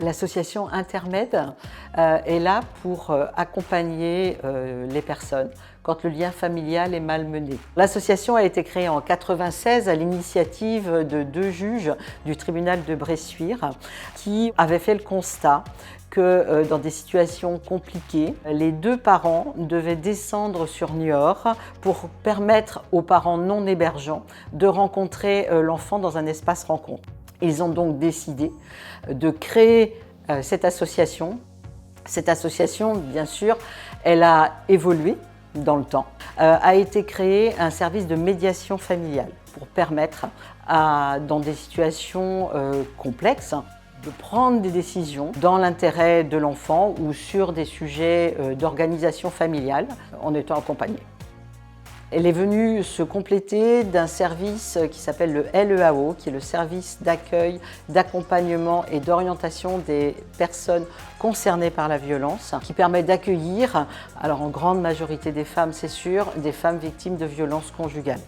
L'association Intermed est là pour accompagner les personnes quand le lien familial est malmené. L'association a été créée en 1996 à l'initiative de 2 juges du tribunal de Bressuire qui avaient fait le constat que dans des situations compliquées, les 2 parents devaient descendre sur Niort pour permettre aux parents non hébergeants de rencontrer l'enfant dans un espace rencontre. Ils ont donc décidé de créer cette association. Cette association, bien sûr, elle a évolué dans le temps. A été créé un service de médiation familiale pour permettre, dans des situations complexes, de prendre des décisions dans l'intérêt de l'enfant ou sur des sujets d'organisation familiale en étant accompagné. Elle est venue se compléter d'un service qui s'appelle le LEAO, qui est le service d'accueil, d'accompagnement et d'orientation des personnes concernées par la violence, qui permet d'accueillir, alors en grande majorité des femmes c'est sûr, des femmes victimes de violences conjugales.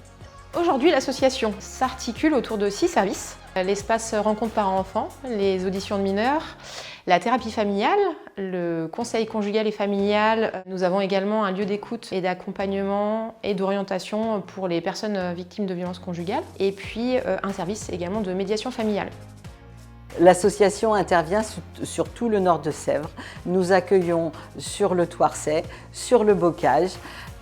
Aujourd'hui, l'association s'articule autour de 6 services. L'espace rencontre parents-enfants, les auditions de mineurs, la thérapie familiale, le conseil conjugal et familial. Nous avons également un lieu d'écoute et d'accompagnement et d'orientation pour les personnes victimes de violences conjugales. Et puis un service également de médiation familiale. L'association intervient sur tout le nord de Sèvres. Nous accueillons sur le Thouarcet, sur le Bocage,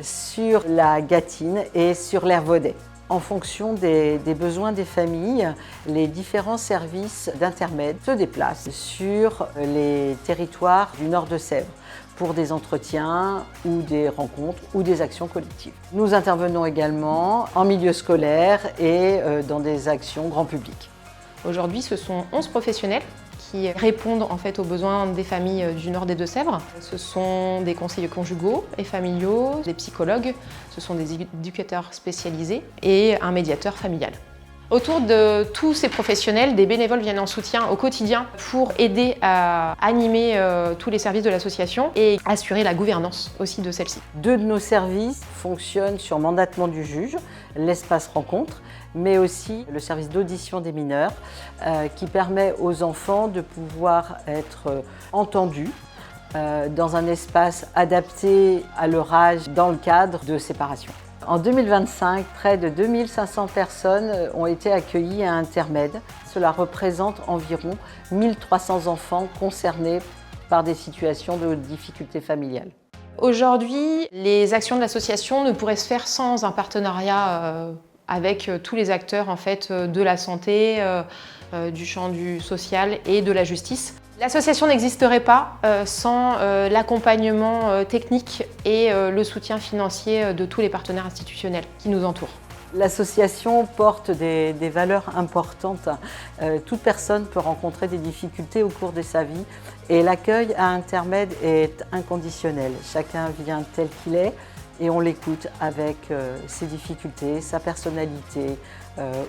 sur la Gâtine et sur l'Hervaudet. En fonction des besoins des familles, les différents services d'Intermed se déplacent sur les territoires du nord de Sèvres pour des entretiens ou des rencontres ou des actions collectives. Nous intervenons également en milieu scolaire et dans des actions grand public. Aujourd'hui, ce sont 11 professionnels qui répondent en fait aux besoins des familles du nord des Deux-Sèvres. Ce sont des conseillers conjugaux et familiaux, des psychologues, ce sont des éducateurs spécialisés et un médiateur familial. Autour de tous ces professionnels, des bénévoles viennent en soutien au quotidien pour aider à animer tous les services de l'association et assurer la gouvernance aussi de celle-ci. 2 de nos services fonctionnent sur mandatement du juge, l'espace rencontre, mais aussi le service d'audition des mineurs qui permet aux enfants de pouvoir être entendus dans un espace adapté à leur âge dans le cadre de séparation. En 2025, près de 2500 personnes ont été accueillies à Intermed. Cela représente environ 1300 enfants concernés par des situations de difficultés familiales. Aujourd'hui, les actions de l'association ne pourraient se faire sans un partenariat avec tous les acteurs en fait, de la santé, du champ du social et de la justice. L'association n'existerait pas sans l'accompagnement technique et le soutien financier de tous les partenaires institutionnels qui nous entourent. L'association porte des valeurs importantes. Toute personne peut rencontrer des difficultés au cours de sa vie et l'accueil à Intermed est inconditionnel. Chacun vient tel qu'il est et on l'écoute avec ses difficultés, sa personnalité,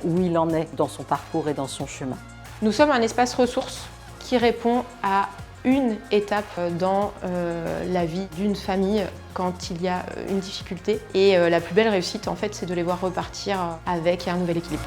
où il en est dans son parcours et dans son chemin. Nous sommes un espace ressources qui répond à une étape dans la vie d'une famille quand il y a une difficulté. Et la plus belle réussite, en fait, c'est de les voir repartir avec un nouvel équilibre.